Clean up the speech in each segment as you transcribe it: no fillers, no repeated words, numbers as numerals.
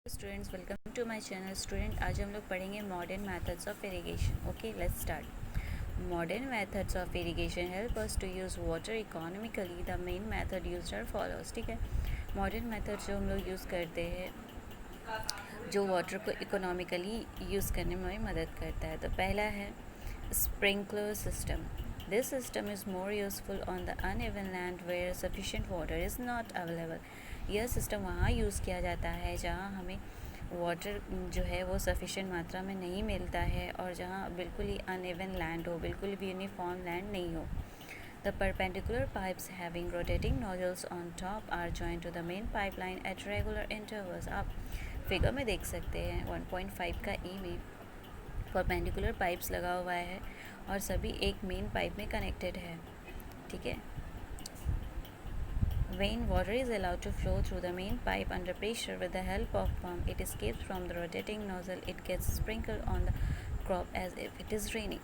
Students, welcome to my channel. Student, आज हम लोग पढ़ेंगे modern methods of irrigation. Okay, let's start. Modern methods of irrigation help us to use water economically. The main method used are follows. ठीक है, modern method जो हम लोग use करते हैं जो वाटर को इकोनॉमिकली यूज़ करने में मदद करता है, तो पहला है sprinkler system. This system is more useful on the uneven land where sufficient water is not available. यह सिस्टम वहाँ यूज़ किया जाता है जहाँ हमें वाटर जो है वो सफिशिएंट मात्रा में नहीं मिलता है और जहाँ बिल्कुल ही अनइवन लैंड हो, बिल्कुल भी यूनिफॉर्म लैंड नहीं हो। The perpendicular pipes having rotating nozzles on top are joined to the main pipeline at regular intervals। आप फिगर में देख सकते हैं 1.5 का ई में परपेंडिकुलर पाइप्स लगा हुआ है और सभी एक मेन पाइप में कनेक्टेड है। ठीक है, when water is allowed to flow through the main pipe under pressure with the help of pump, it escapes from the rotating nozzle, it gets sprinkled on the crop as if it is raining।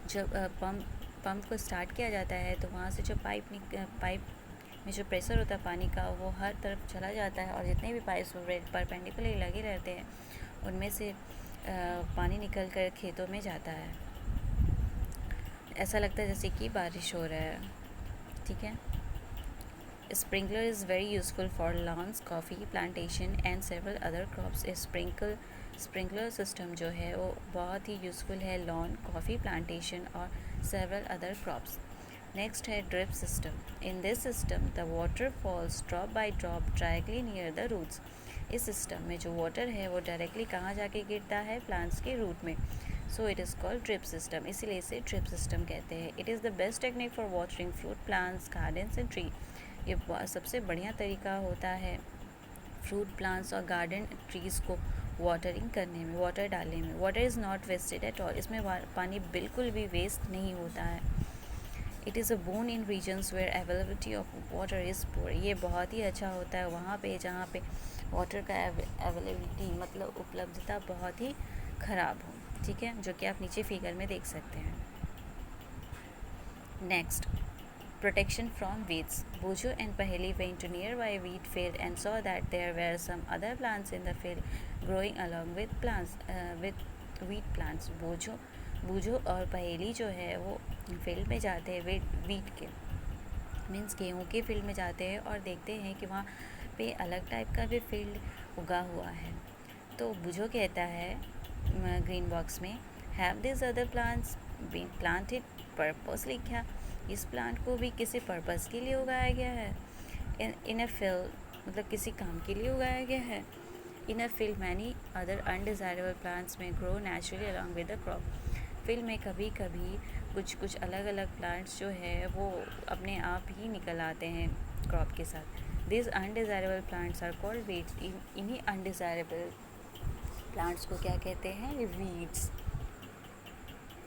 जब pump को start किया जाता है तो वहाँ से जो pipe में जो प्रेशर होता है पानी का, वो हर तरफ चला जाता है और जितने भी पाइप्स परपेंडिकुलर लगे रहते हैं उनमें से पानी निकल कर खेतों में जाता है। ऐसा लगता है जैसे कि बारिश हो रहा है। ठीक है, sprinkler is very useful for lawns, coffee plantation and several other crops. Sprinkler system जो है वो बहुत ही यूज़फुल है लॉन, कॉफ़ी प्लांटेशन और सेवरल अदर क्रॉप्स। नेक्स्ट है drip system. In this system the water falls drop by drop directly near the roots. इस system में जो वाटर है वो डायरेक्टली कहाँ जाके गिरता है? प्लांट्स के रूट में। So it is called drip system, इसीलिए इसे ड्रिप सिस्टम कहते हैं। It is the best technique for watering fruit plants, gardens and tree. ये सबसे बढ़िया तरीका होता है फ्रूट प्लांट्स और गार्डन ट्रीज़ को वाटरिंग करने में, वाटर डालने में। Water is not wasted at all, इसमें पानी बिल्कुल भी वेस्ट नहीं होता है। It is a boon in regions where availability of water is poor. ये बहुत ही अच्छा होता है वहाँ पे जहाँ पे वाटर का अवेलेबिलिटी मतलब उपलब्धता बहुत ही ख़राब हो। ठीक है, जो कि आप नीचे फिगर में देख सकते हैं। Next, protection from weeds. Bojo and Paheli went to nearby wheat field and saw that there were some other plants in the field growing along with wheat plants। बोझो और पहेली जो है वो फील्ड में जाते हैं, वीट के मीन्स गेहूँ के फील्ड में जाते हैं और देखते हैं कि वहाँ पे अलग टाइप का भी फील्ड उगा हुआ है। तो बोझो कहता है ग्रीन बॉक्स में, have this other plants been planted purposely. क्या इस प्लांट को भी किसी पर्पस के लिए उगाया गया है? इन अ फील्ड मतलब किसी काम के लिए उगाया गया है। In a field many other undesirable plants may grow naturally along with the crop. Field में कभी कभी कुछ अलग अलग प्लांट्स जो है वो अपने आप ही निकल आते हैं क्रॉप के साथ। This undesirable plants are called weeds. इन्हीं अनडिज़ायरेबल प्लांट्स को क्या कहते हैं? वीड्स।